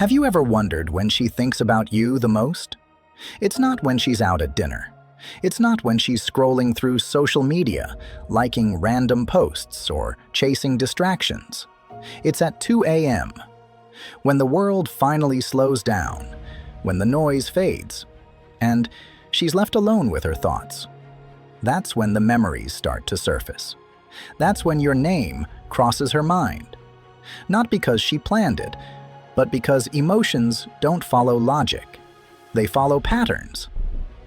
Have you ever wondered when she thinks about you the most? It's not when she's out at dinner. It's not when she's scrolling through social media, liking random posts or chasing distractions. It's at 2 a.m., when the world finally slows down, when the noise fades, and she's left alone with her thoughts. That's when the memories start to surface. That's when your name crosses her mind. Not because she planned it, but because emotions don't follow logic. They follow patterns.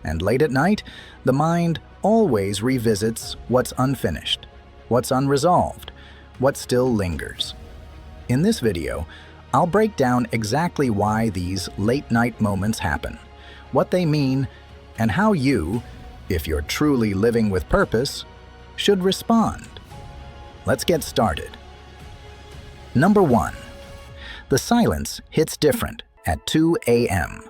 And late at night, the mind always revisits what's unfinished, what's unresolved, what still lingers. In this video, I'll break down exactly why these late-night moments happen, what they mean, and how you, if you're truly living with purpose, should respond. Let's get started. Number 1. The silence hits different at 2 a.m.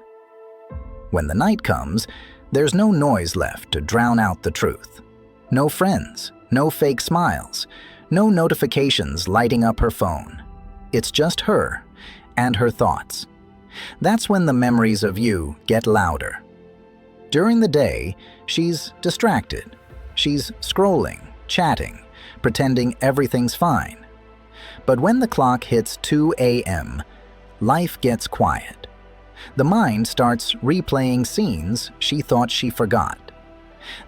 When the night comes, there's no noise left to drown out the truth. No friends, no fake smiles, no notifications lighting up her phone. It's just her and her thoughts. That's when the memories of you get louder. During the day, she's distracted. She's scrolling, chatting, pretending everything's fine. But when the clock hits 2 a.m., life gets quiet. The mind starts replaying scenes she thought she forgot.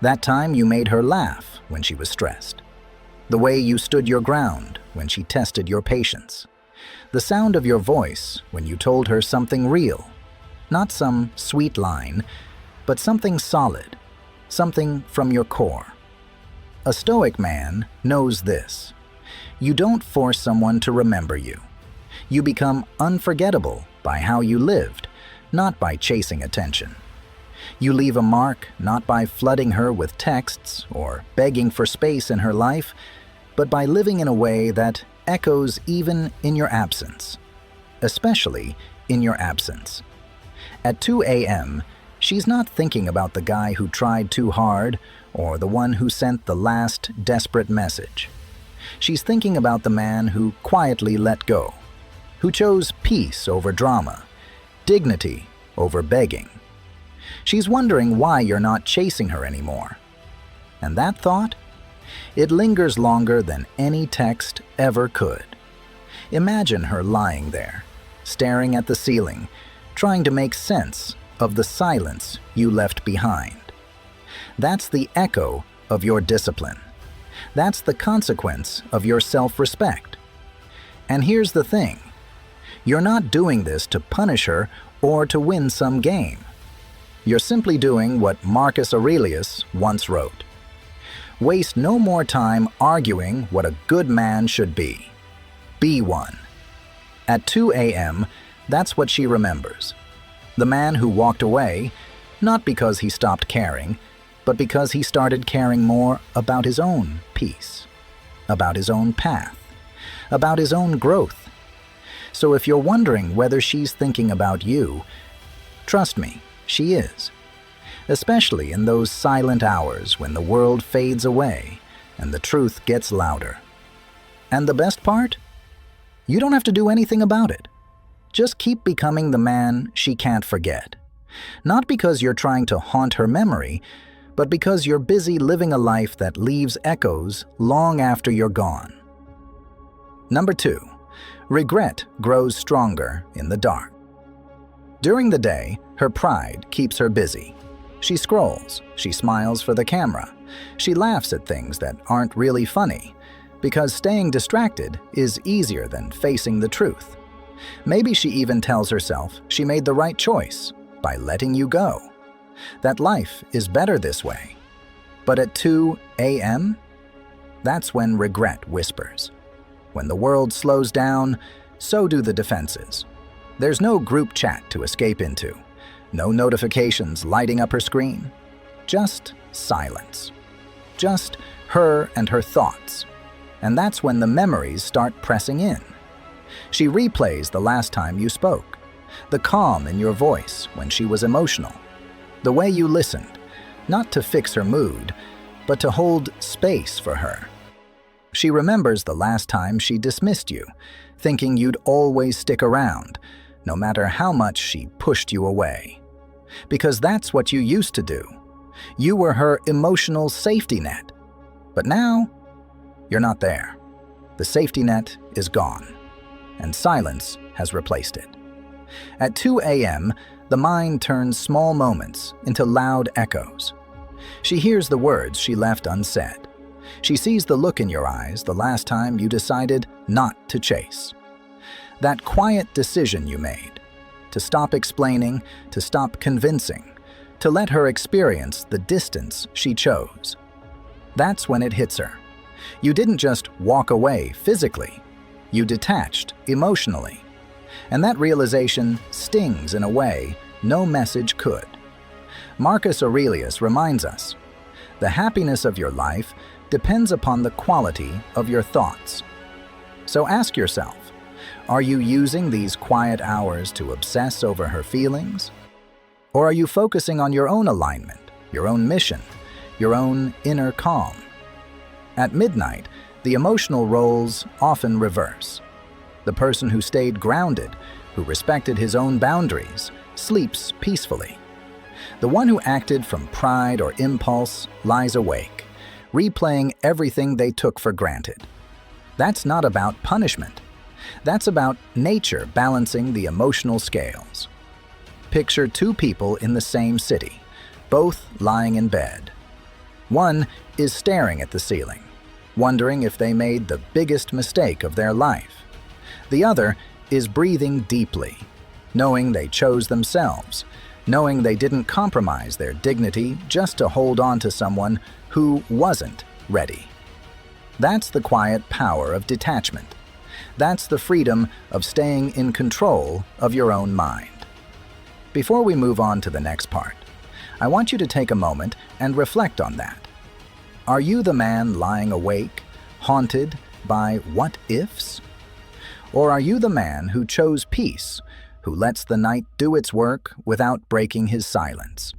That time you made her laugh when she was stressed. The way you stood your ground when she tested your patience. The sound of your voice when you told her something real. Not some sweet line, but something solid, something from your core. A Stoic man knows this. You don't force someone to remember you. You become unforgettable by how you lived, not by chasing attention. You leave a mark not by flooding her with texts or begging for space in her life, but by living in a way that echoes even in your absence, especially in your absence. At 2 a.m., she's not thinking about the guy who tried too hard or the one who sent the last desperate message. She's thinking about the man who quietly let go, who chose peace over drama, dignity over begging. She's wondering why you're not chasing her anymore. And that thought? It lingers longer than any text ever could. Imagine her lying there, staring at the ceiling, trying to make sense of the silence you left behind. That's the echo of your discipline. That's the consequence of your self-respect. And here's the thing. You're not doing this to punish her or to win some game. You're simply doing what Marcus Aurelius once wrote. Waste no more time arguing what a good man should be. Be one. At 2 a.m., that's what she remembers. The man who walked away, not because he stopped caring, but because he started caring more about his own peace, about his own path, about his own growth. So if you're wondering whether she's thinking about you, trust me, she is. Especially in those silent hours when the world fades away and the truth gets louder. And the best part? You don't have to do anything about it. Just keep becoming the man she can't forget. Not because you're trying to haunt her memory, but because you're busy living a life that leaves echoes long after you're gone. Number 2. Regret grows stronger in the dark. During the day, her pride keeps her busy. She scrolls, she smiles for the camera, she laughs at things that aren't really funny, because staying distracted is easier than facing the truth. Maybe she even tells herself she made the right choice by letting you go, that life is better this way. But at 2 a.m., that's when regret whispers. When the world slows down, so do the defenses. There's no group chat to escape into, no notifications lighting up her screen, just silence. Just her and her thoughts. And that's when the memories start pressing in. She replays the last time you spoke, the calm in your voice when she was emotional, the way you listened, not to fix her mood, but to hold space for her. She remembers the last time she dismissed you, thinking you'd always stick around, no matter how much she pushed you away. Because that's what you used to do. You were her emotional safety net. But now, you're not there. The safety net is gone, and silence has replaced it. At 2 a.m., the mind turns small moments into loud echoes. She hears the words she left unsaid. She sees the look in your eyes the last time you decided not to chase. That quiet decision you made, to stop explaining, to stop convincing, to let her experience the distance she chose. That's when it hits her. You didn't just walk away physically, you detached emotionally. And that realization stings in a way no message could. Marcus Aurelius reminds us, the happiness of your life depends upon the quality of your thoughts. So ask yourself, are you using these quiet hours to obsess over her feelings? Or are you focusing on your own alignment, your own mission, your own inner calm? At midnight, the emotional roles often reverse. The person who stayed grounded, who respected his own boundaries, sleeps peacefully. The one who acted from pride or impulse lies awake, replaying everything they took for granted. That's not about punishment. That's about nature balancing the emotional scales. Picture two people in the same city, both lying in bed. One is staring at the ceiling, wondering if they made the biggest mistake of their life. The other is breathing deeply, knowing they chose themselves, knowing they didn't compromise their dignity just to hold on to someone who wasn't ready. That's the quiet power of detachment. That's the freedom of staying in control of your own mind. Before we move on to the next part, I want you to take a moment and reflect on that. Are you the man lying awake, haunted by what-ifs? Or are you the man who chose peace, who lets the night do its work without breaking his silence?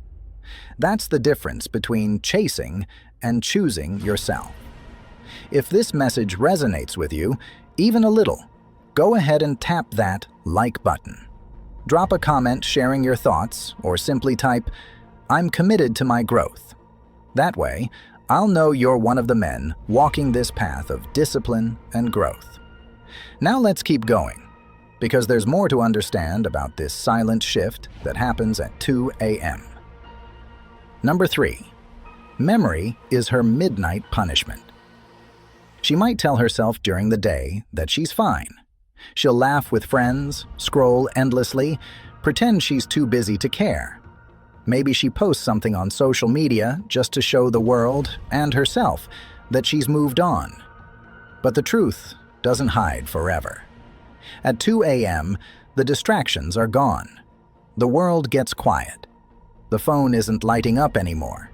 That's the difference between chasing and choosing yourself. If this message resonates with you, even a little, go ahead and tap that like button. Drop a comment sharing your thoughts, or simply type, "I'm committed to my growth." That way, I'll know you're one of the men walking this path of discipline and growth. Now let's keep going, because there's more to understand about this silent shift that happens at 2 a.m. Number 3. Memory is her midnight punishment. She might tell herself during the day that she's fine. She'll laugh with friends, scroll endlessly, pretend she's too busy to care. Maybe she posts something on social media just to show the world and herself that she's moved on. But the truth doesn't hide forever. At 2 a.m., the distractions are gone. The world gets quiet. The phone isn't lighting up anymore.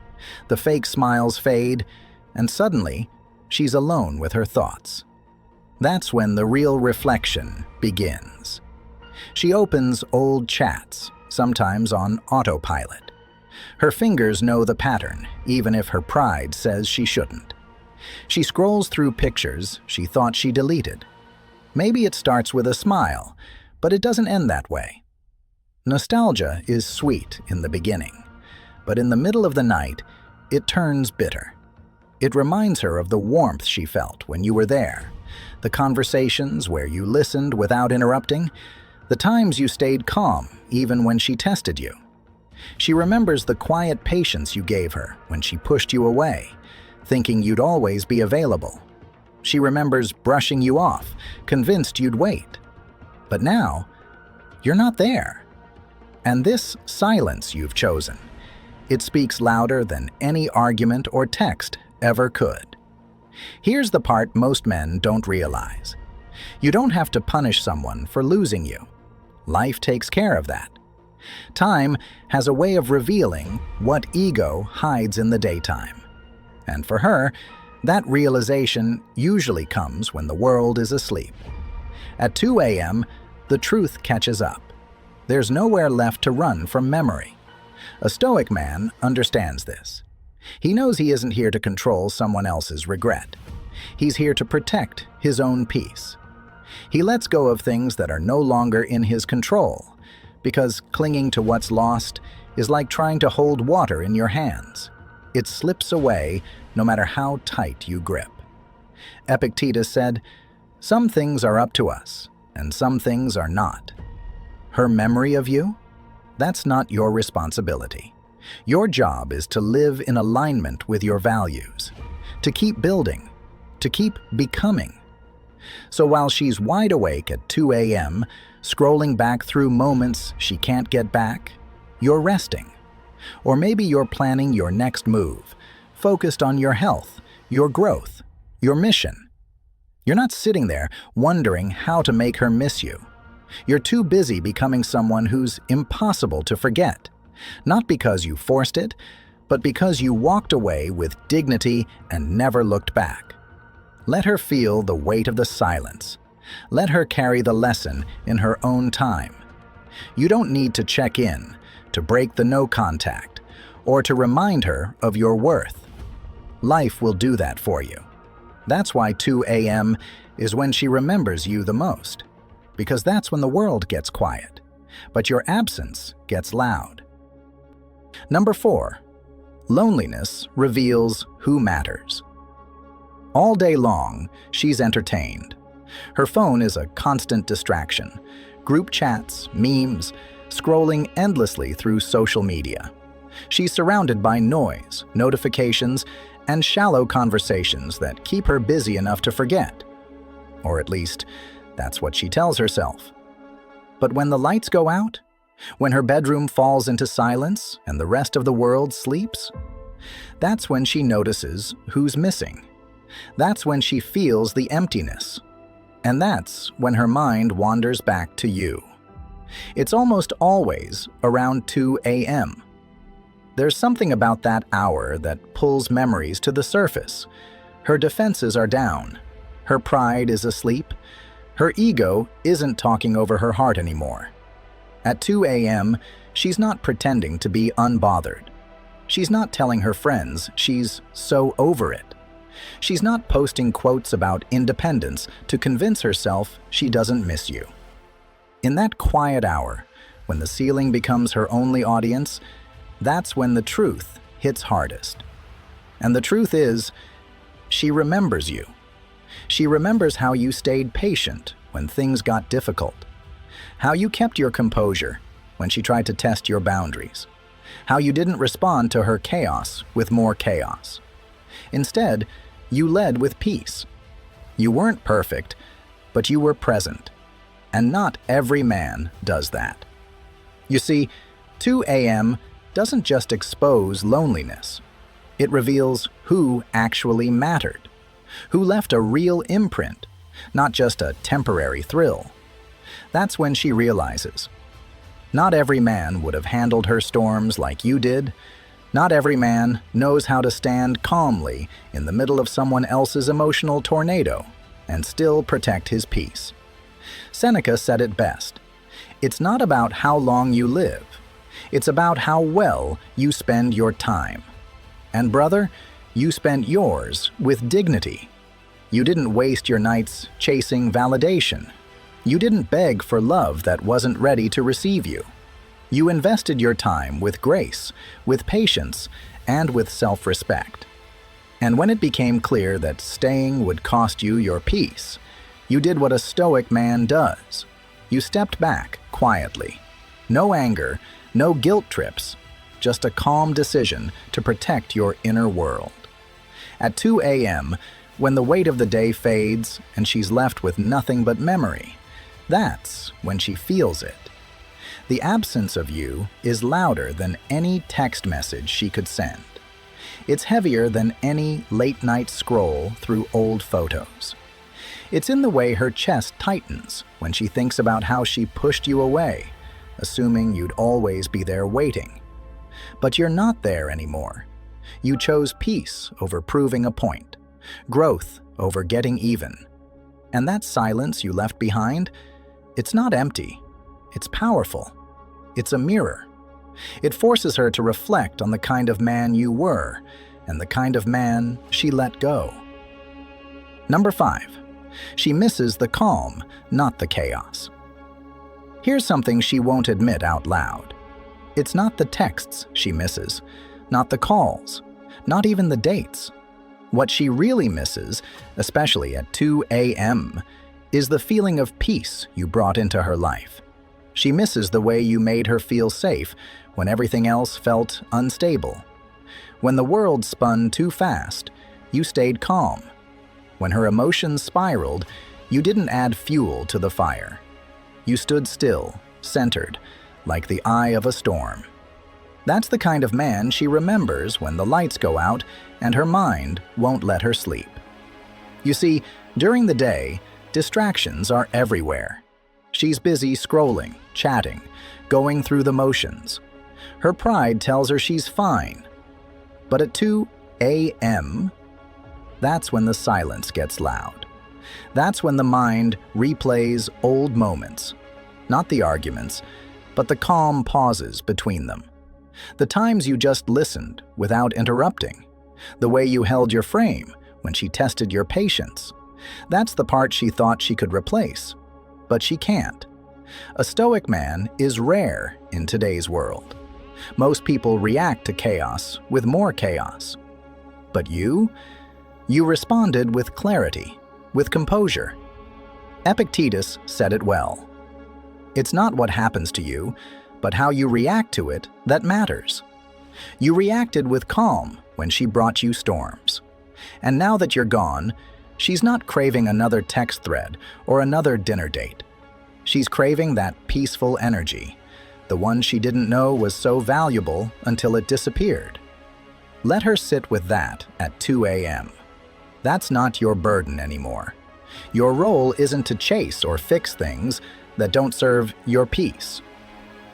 The fake smiles fade, and suddenly, she's alone with her thoughts. That's when the real reflection begins. She opens old chats, sometimes on autopilot. Her fingers know the pattern, even if her pride says she shouldn't. She scrolls through pictures she thought she deleted. Maybe it starts with a smile, but it doesn't end that way. Nostalgia is sweet in the beginning, but in the middle of the night, it turns bitter. It reminds her of the warmth she felt when you were there, the conversations where you listened without interrupting, the times you stayed calm even when she tested you. She remembers the quiet patience you gave her when she pushed you away, thinking you'd always be available. She remembers brushing you off, convinced you'd wait. But now, you're not there. And this silence you've chosen, it speaks louder than any argument or text ever could. Here's the part most men don't realize. You don't have to punish someone for losing you. Life takes care of that. Time has a way of revealing what ego hides in the daytime. And for her, that realization usually comes when the world is asleep. At 2 a.m., the truth catches up. There's nowhere left to run from memory. A Stoic man understands this. He knows he isn't here to control someone else's regret. He's here to protect his own peace. He lets go of things that are no longer in his control, because clinging to what's lost is like trying to hold water in your hands. It slips away no matter how tight you grip. Epictetus said, "Some things are up to us, and some things are not." Her memory of you? That's not your responsibility. Your job is to live in alignment with your values, to keep building, to keep becoming. So while she's wide awake at 2 a.m., scrolling back through moments she can't get back, you're resting. Or maybe you're planning your next move, focused on your health, your growth, your mission. You're not sitting there wondering how to make her miss you. You're too busy becoming someone who's impossible to forget, not because you forced it, but because you walked away with dignity and never looked back. Let her feel the weight of the silence. Let her carry the lesson in her own time. You don't need to check in, to break the no contact, or to remind her of your worth. Life will do that for you. That's why 2 a.m. is when she remembers you the most, because that's when the world gets quiet, but your absence gets loud. Number 4, loneliness reveals who matters. All day long, she's entertained. Her phone is a constant distraction. Group chats, memes, scrolling endlessly through social media. She's surrounded by noise, notifications, and shallow conversations that keep her busy enough to forget. Or at least, that's what she tells herself. But when the lights go out, when her bedroom falls into silence and the rest of the world sleeps, that's when she notices who's missing. That's when she feels the emptiness. And that's when her mind wanders back to you. It's almost always around 2 a.m. There's something about that hour that pulls memories to the surface. Her defenses are down. Her pride is asleep. Her ego isn't talking over her heart anymore. At 2 a.m., she's not pretending to be unbothered. She's not telling her friends she's so over it. She's not posting quotes about independence to convince herself she doesn't miss you. In that quiet hour, when the ceiling becomes her only audience, that's when the truth hits hardest. And the truth is, she remembers you. She remembers how you stayed patient when things got difficult, how you kept your composure when she tried to test your boundaries, how you didn't respond to her chaos with more chaos. Instead, you led with peace. You weren't perfect, but you were present. And not every man does that. You see, 2 a.m. doesn't just expose loneliness. It reveals who actually mattered, who left a real imprint, not just a temporary thrill. That's when she realizes, not every man would have handled her storms like you did. Not every man knows how to stand calmly in the middle of someone else's emotional tornado and still protect his peace. Seneca said it best, "It's not about how long you live. It's about how well you spend your time." And brother, you spent yours with dignity. You didn't waste your nights chasing validation. You didn't beg for love that wasn't ready to receive you. You invested your time with grace, with patience, and with self-respect. And when it became clear that staying would cost you your peace, you did what a Stoic man does. You stepped back quietly. No anger, no guilt trips, just a calm decision to protect your inner world. At 2 a.m., when the weight of the day fades and she's left with nothing but memory, that's when she feels it. The absence of you is louder than any text message she could send. It's heavier than any late-night scroll through old photos. It's in the way her chest tightens when she thinks about how she pushed you away, assuming you'd always be there waiting. But you're not there anymore. You chose peace over proving a point, growth over getting even. And that silence you left behind, it's not empty. It's powerful. It's a mirror. It forces her to reflect on the kind of man you were and the kind of man she let go. Number 5. She misses the calm, not the chaos. Here's something she won't admit out loud. It's not the texts she misses, not the calls, not even the dates. What she really misses, especially at 2 a.m., is the feeling of peace you brought into her life. She misses the way you made her feel safe when everything else felt unstable. When the world spun too fast, you stayed calm. When her emotions spiraled, you didn't add fuel to the fire. You stood still, centered, like the eye of a storm. That's the kind of man she remembers when the lights go out and her mind won't let her sleep. You see, during the day, distractions are everywhere. She's busy scrolling, chatting, going through the motions. Her pride tells her she's fine. But at 2 a.m., that's when the silence gets loud. That's when the mind replays old moments, not the arguments, but the calm pauses between them. The times you just listened without interrupting. The way you held your frame when she tested your patience. That's the part she thought she could replace, but she can't. A Stoic man is rare in today's world. Most people react to chaos with more chaos. But you responded with clarity, with composure. Epictetus said it well. It's not what happens to you, but how you react to it that matters. You reacted with calm when she brought you storms. And now that you're gone, she's not craving another text thread or another dinner date. She's craving that peaceful energy, the one she didn't know was so valuable until it disappeared. Let her sit with that at 2 a.m. That's not your burden anymore. Your role isn't to chase or fix things that don't serve your peace.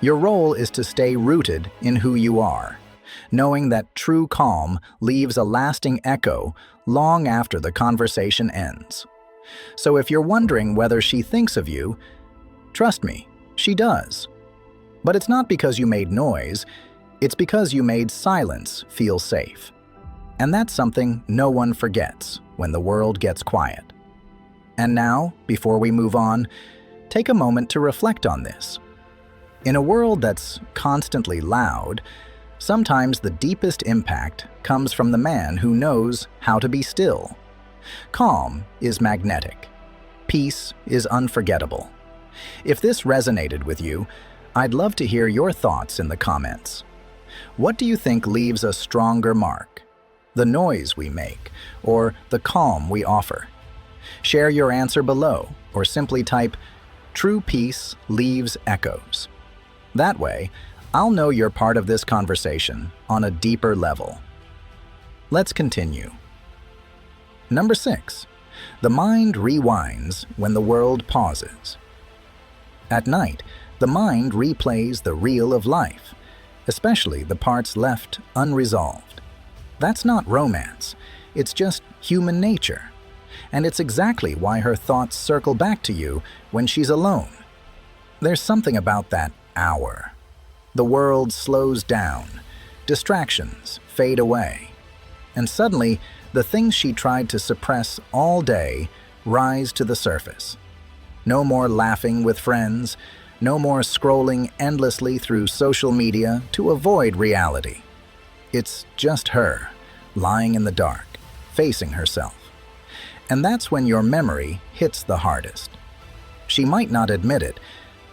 Your role is to stay rooted in who you are, knowing that true calm leaves a lasting echo long after the conversation ends. So if you're wondering whether she thinks of you, trust me, she does. But it's not because you made noise, it's because you made silence feel safe. And that's something no one forgets when the world gets quiet. And now, before we move on, take a moment to reflect on this. In a world that's constantly loud, sometimes the deepest impact comes from the man who knows how to be still. Calm is magnetic. Peace is unforgettable. If this resonated with you, I'd love to hear your thoughts in the comments. What do you think leaves a stronger mark? The noise we make, or the calm we offer? Share your answer below, or simply type, "True peace leaves echoes." That way, I'll know you're part of this conversation on a deeper level. Let's continue. Number 6. The mind rewinds when the world pauses. At night, the mind replays the reel of life, especially the parts left unresolved. That's not romance, it's just human nature. And it's exactly why her thoughts circle back to you when she's alone. There's something about that hour. The world slows down, distractions fade away, and suddenly the things she tried to suppress all day rise to the surface. No more laughing with friends, no more scrolling endlessly through social media to avoid reality. It's just her, lying in the dark, facing herself. And that's when your memory hits the hardest. She might not admit it,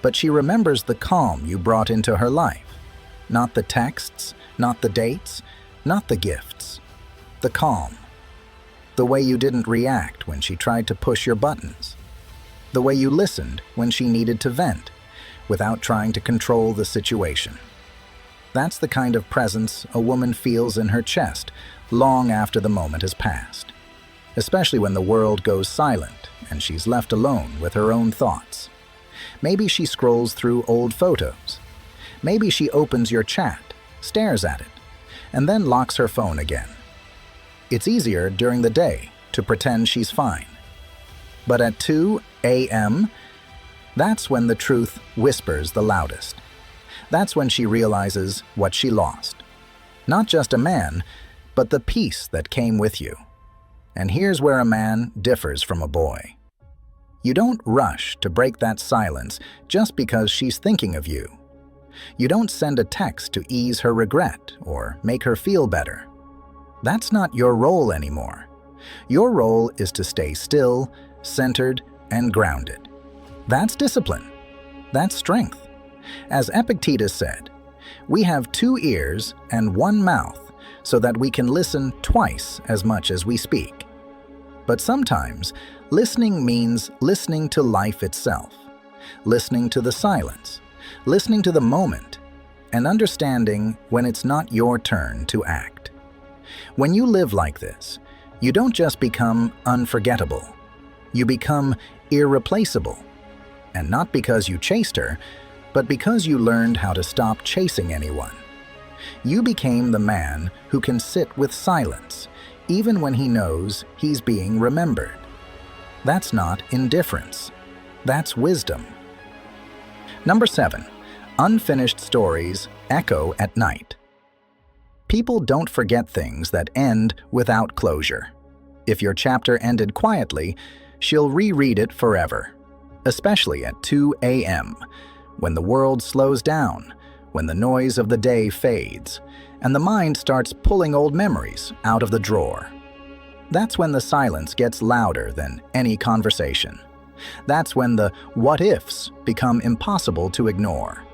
but she remembers the calm you brought into her life. Not the texts, not the dates, not the gifts. The calm. The way you didn't react when she tried to push your buttons. The way you listened when she needed to vent, without trying to control the situation. That's the kind of presence a woman feels in her chest long after the moment has passed. Especially when the world goes silent and she's left alone with her own thoughts. Maybe she scrolls through old photos. Maybe she opens your chat, stares at it, and then locks her phone again. It's easier during the day to pretend she's fine. But at 2 a.m., that's when the truth whispers the loudest. That's when she realizes what she lost. Not just a man, but the peace that came with you. And here's where a man differs from a boy. You don't rush to break that silence just because she's thinking of you. You don't send a text to ease her regret or make her feel better. That's not your role anymore. Your role is to stay still, centered, and grounded. That's discipline. That's strength. As Epictetus said, we have 2 ears and 1 mouth so that we can listen twice as much as we speak. But sometimes, listening means listening to life itself, listening to the silence, listening to the moment, and understanding when it's not your turn to act. When you live like this, you don't just become unforgettable. You become irreplaceable. And not because you chased her, but because you learned how to stop chasing anyone. You became the man who can sit with silence, even when he knows he's being remembered. That's not indifference. That's wisdom. Number 7. Unfinished stories echo at night. People don't forget things that end without closure. If your chapter ended quietly, she'll reread it forever, especially at 2 a.m., when the world slows down, when the noise of the day fades, and the mind starts pulling old memories out of the drawer. That's when the silence gets louder than any conversation. That's when the what-ifs become impossible to ignore.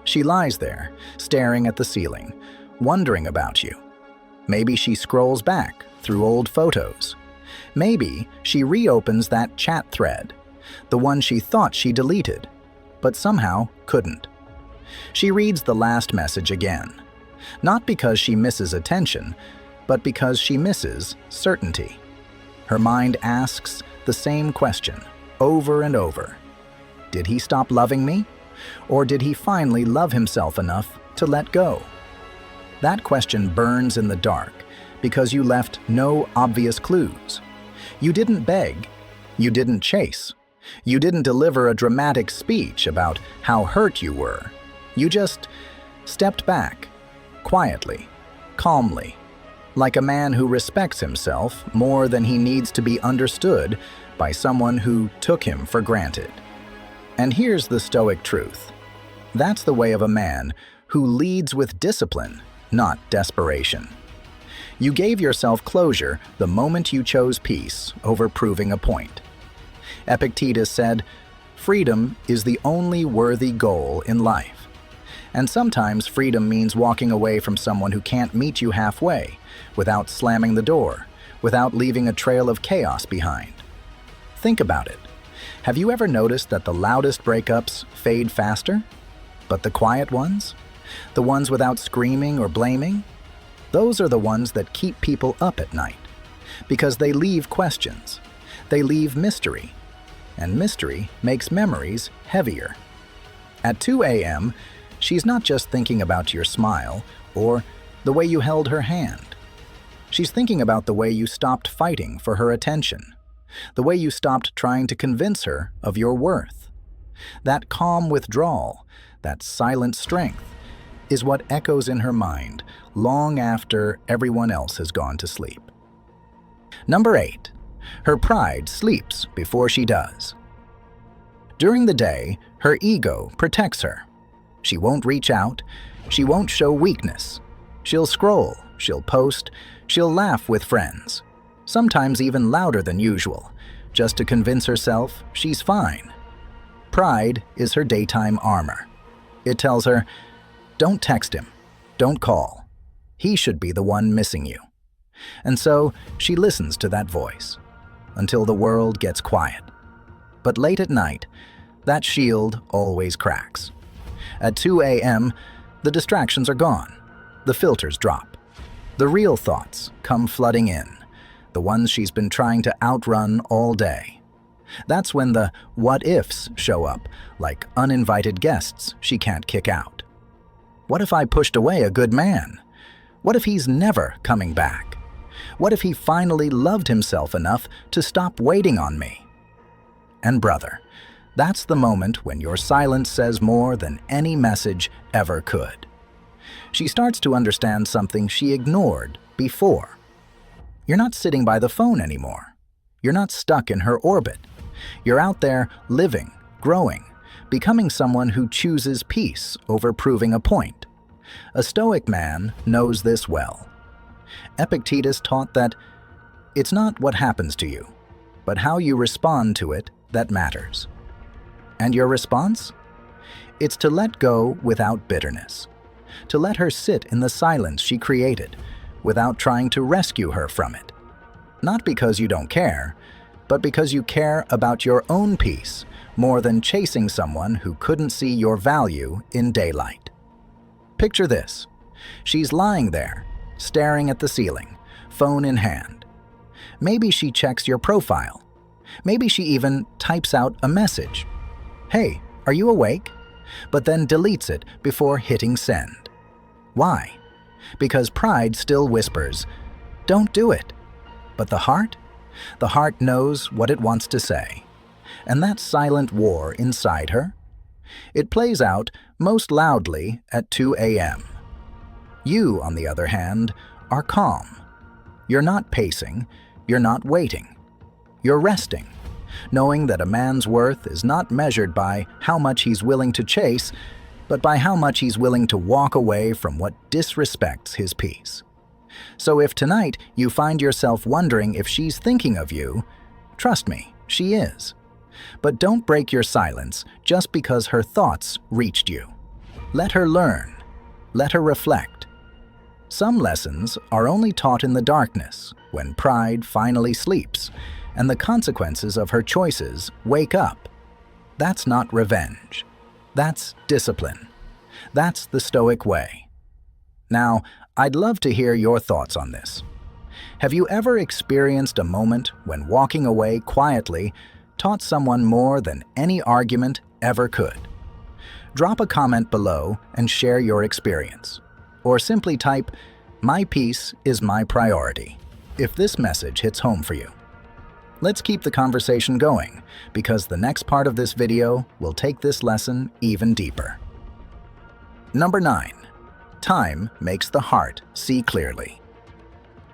She lies there, staring at the ceiling, wondering about you. Maybe she scrolls back through old photos. Maybe she reopens that chat thread, the one she thought she deleted, but somehow couldn't. She reads the last message again, not because she misses attention, but because she misses certainty. Her mind asks the same question over and over. Did he stop loving me? Or did he finally love himself enough to let go? That question burns in the dark because you left no obvious clues. You didn't beg. You didn't chase. You didn't deliver a dramatic speech about how hurt you were. You just stepped back, quietly, calmly, like a man who respects himself more than he needs to be understood by someone who took him for granted. And here's the Stoic truth. That's the way of a man who leads with discipline, not desperation. You gave yourself closure the moment you chose peace over proving a point. Epictetus said, "Freedom is the only worthy goal in life." And sometimes freedom means walking away from someone who can't meet you halfway, without slamming the door, without leaving a trail of chaos behind. Think about it. Have you ever noticed that the loudest breakups fade faster? But the quiet ones? The ones without screaming or blaming? Those are the ones that keep people up at night. Because they leave questions. They leave mystery. And mystery makes memories heavier. At 2 a.m., she's not just thinking about your smile or the way you held her hand. She's thinking about the way you stopped fighting for her attention, the way you stopped trying to convince her of your worth. That calm withdrawal, that silent strength, is what echoes in her mind long after everyone else has gone to sleep. Number 8. Her pride sleeps before she does. During the day, her ego protects her. She won't reach out. She won't show weakness. She'll scroll. She'll post. She'll laugh with friends. Sometimes even louder than usual, just to convince herself she's fine. Pride is her daytime armor. It tells her, don't text him. Don't call. He should be the one missing you. And so she listens to that voice until the world gets quiet. But late at night, that shield always cracks. At 2 a.m., the distractions are gone. The filters drop. The real thoughts come flooding in, the ones she's been trying to outrun all day. That's when the what-ifs show up, like uninvited guests she can't kick out. What if I pushed away a good man? What if he's never coming back? What if he finally loved himself enough to stop waiting on me? And brother, that's the moment when your silence says more than any message ever could. She starts to understand something she ignored before. You're not sitting by the phone anymore. You're not stuck in her orbit. You're out there living, growing, becoming someone who chooses peace over proving a point. A Stoic man knows this well. Epictetus taught that it's not what happens to you, but how you respond to it that matters. And your response? It's to let go without bitterness, to let her sit in the silence she created without trying to rescue her from it. Not because you don't care, but because you care about your own peace more than chasing someone who couldn't see your value in daylight. Picture this. She's lying there, staring at the ceiling, phone in hand. Maybe she checks your profile. Maybe she even types out a message. "Hey, are you awake?" But then deletes it before hitting send. Why? Because pride still whispers, "Don't do it." But the heart? The heart knows what it wants to say. And that silent war inside her? It plays out most loudly at 2 a.m. You, on the other hand, are calm. You're not pacing, you're not waiting. You're resting, knowing that a man's worth is not measured by how much he's willing to chase, but by how much he's willing to walk away from what disrespects his peace. So if tonight you find yourself wondering if she's thinking of you, trust me, she is. But don't break your silence just because her thoughts reached you. Let her learn. Let her reflect. Some lessons are only taught in the darkness, when pride finally sleeps, and the consequences of her choices wake up. That's not revenge. That's discipline. That's the Stoic way. Now, I'd love to hear your thoughts on this. Have you ever experienced a moment when walking away quietly taught someone more than any argument ever could? Drop a comment below and share your experience. Or simply type, "My peace is my priority," if this message hits home for you. Let's keep the conversation going, because the next part of this video will take this lesson even deeper. Number 9. Time makes the heart see clearly.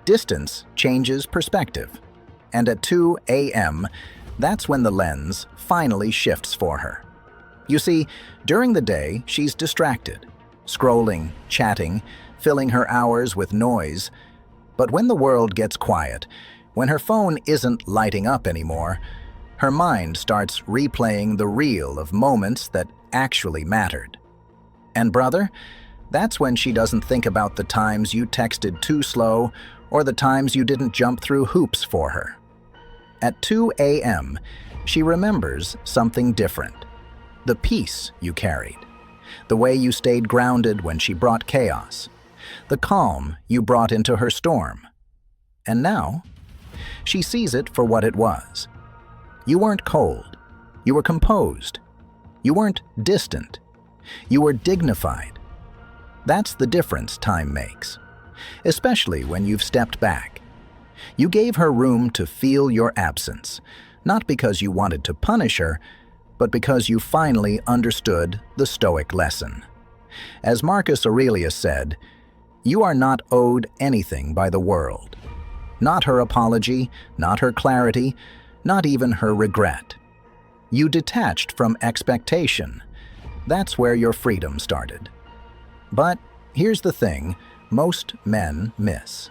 Distance changes perspective, and at 2 a.m., that's when the lens finally shifts for her. You see, during the day, she's distracted, scrolling, chatting, filling her hours with noise. But when the world gets quiet, when her phone isn't lighting up anymore, her mind starts replaying the reel of moments that actually mattered. And brother, that's when she doesn't think about the times you texted too slow or the times you didn't jump through hoops for her. At 2 a.m., she remembers something different. The peace you carried. The way you stayed grounded when she brought chaos. The calm you brought into her storm. And now, she sees it for what it was. You weren't cold. You were composed. You weren't distant. You were dignified. That's the difference time makes, especially when you've stepped back. You gave her room to feel your absence, not because you wanted to punish her, but because you finally understood the Stoic lesson. As Marcus Aurelius said, "You are not owed anything by the world. Not her apology, not her clarity, not even her regret. You detached from expectation. That's where your freedom started." But here's the thing most men miss.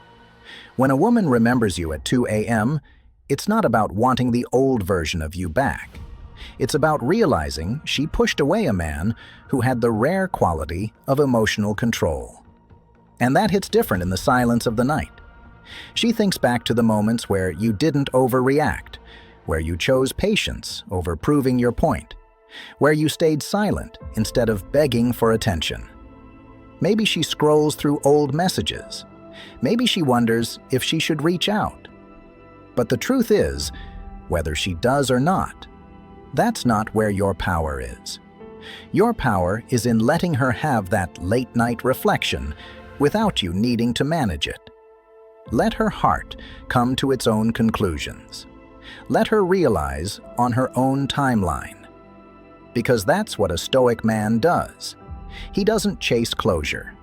When a woman remembers you at 2 a.m., it's not about wanting the old version of you back. It's about realizing she pushed away a man who had the rare quality of emotional control. And that hits different in the silence of the night. She thinks back to the moments where you didn't overreact, where you chose patience over proving your point, where you stayed silent instead of begging for attention. Maybe she scrolls through old messages. Maybe she wonders if she should reach out. But the truth is, whether she does or not, that's not where your power is. Your power is in letting her have that late-night reflection without you needing to manage it. Let her heart come to its own conclusions. Let her realize on her own timeline. Because that's what a Stoic man does. He doesn't chase closure.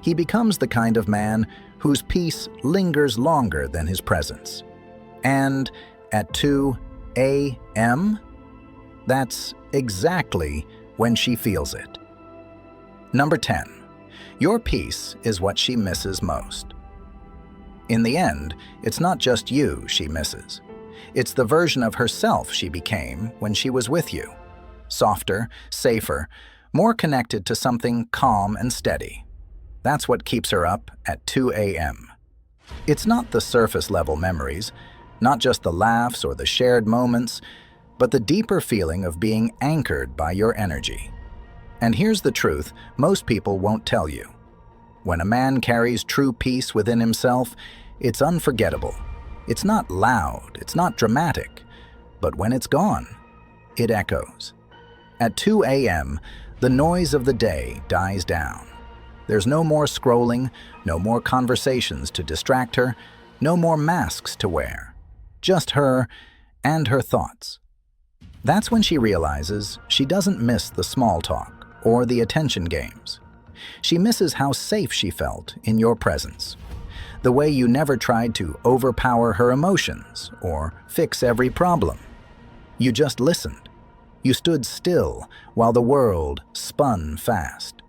He becomes the kind of man whose peace lingers longer than his presence. And at 2 a.m., that's exactly when she feels it. Number 10. Your peace is what she misses most. In the end, it's not just you she misses. It's the version of herself she became when she was with you. Softer, safer, more connected to something calm and steady. That's what keeps her up at 2 a.m. It's not the surface-level memories, not just the laughs or the shared moments, but the deeper feeling of being anchored by your energy. And here's the truth most people won't tell you. When a man carries true peace within himself, it's unforgettable. It's not loud, it's not dramatic, but when it's gone, it echoes. At 2 a.m., the noise of the day dies down. There's no more scrolling, no more conversations to distract her, no more masks to wear. Just her and her thoughts. That's when she realizes she doesn't miss the small talk or the attention games. She misses how safe she felt in your presence. The way you never tried to overpower her emotions or fix every problem. You just listened. You stood still while the world spun fast.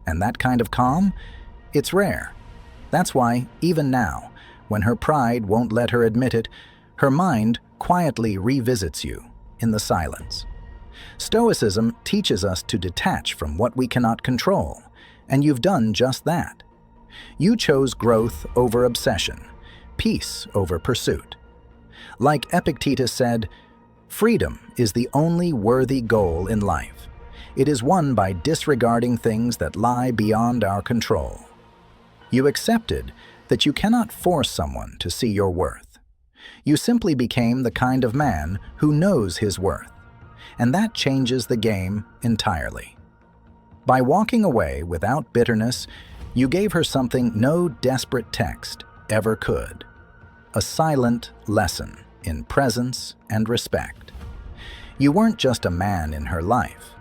And that kind of calm? It's rare. That's why, even now, when her pride won't let her admit it, her mind quietly revisits you in the silence. Stoicism teaches us to detach from what we cannot control, and you've done just that. You chose growth over obsession, peace over pursuit. Like Epictetus said, freedom is the only worthy goal in life. It is won by disregarding things that lie beyond our control. You accepted that you cannot force someone to see your worth. You simply became the kind of man who knows his worth, and that changes the game entirely. By walking away without bitterness, you gave her something no desperate text ever could. A silent lesson in presence and respect. You weren't just a man in her life.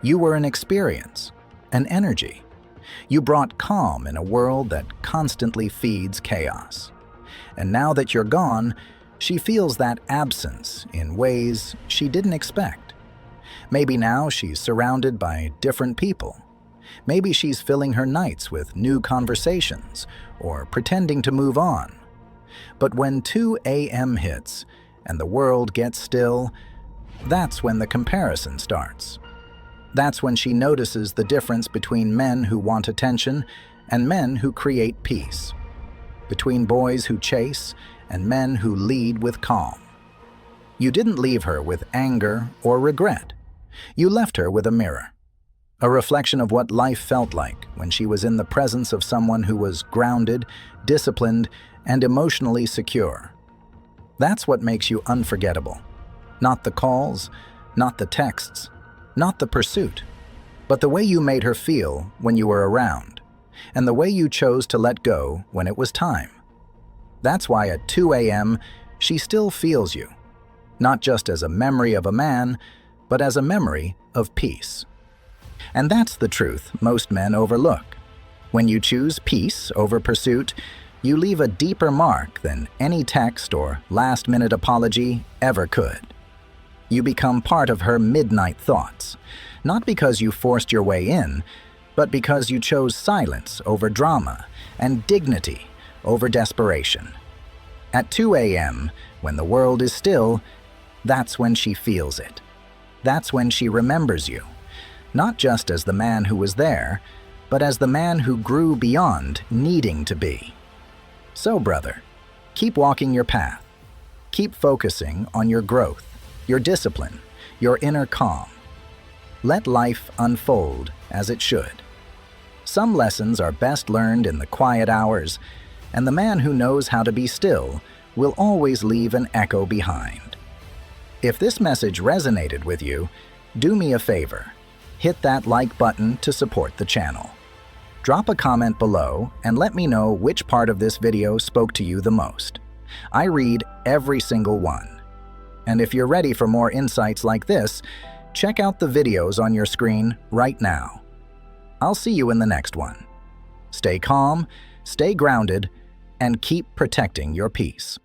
You were an experience, an energy. You brought calm in a world that constantly feeds chaos. And now that you're gone, she feels that absence in ways she didn't expect. Maybe now she's surrounded by different people. Maybe she's filling her nights with new conversations or pretending to move on. But when 2 a.m. hits and the world gets still, that's when the comparison starts. That's when she notices the difference between men who want attention and men who create peace. Between boys who chase and men who lead with calm. You didn't leave her with anger or regret. You left her with a mirror. A reflection of what life felt like when she was in the presence of someone who was grounded, disciplined, and emotionally secure. That's what makes you unforgettable. Not the calls, not the texts, not the pursuit, but the way you made her feel when you were around, and the way you chose to let go when it was time. That's why at 2 a.m., she still feels you, not just as a memory of a man, but as a memory of peace. And that's the truth most men overlook. When you choose peace over pursuit, you leave a deeper mark than any text or last-minute apology ever could. You become part of her midnight thoughts, not because you forced your way in, but because you chose silence over drama and dignity over desperation. At 2 a.m., when the world is still, that's when she feels it. That's when she remembers you, not just as the man who was there, but as the man who grew beyond needing to be. So, brother, keep walking your path. Keep focusing on your growth, your discipline, your inner calm. Let life unfold as it should. Some lessons are best learned in the quiet hours, and the man who knows how to be still will always leave an echo behind. If this message resonated with you, do me a favor. Hit that like button to support the channel. Drop a comment below and let me know which part of this video spoke to you the most. I read every single one. And if you're ready for more insights like this, check out the videos on your screen right now. I'll see you in the next one. Stay calm, stay grounded, and keep protecting your peace.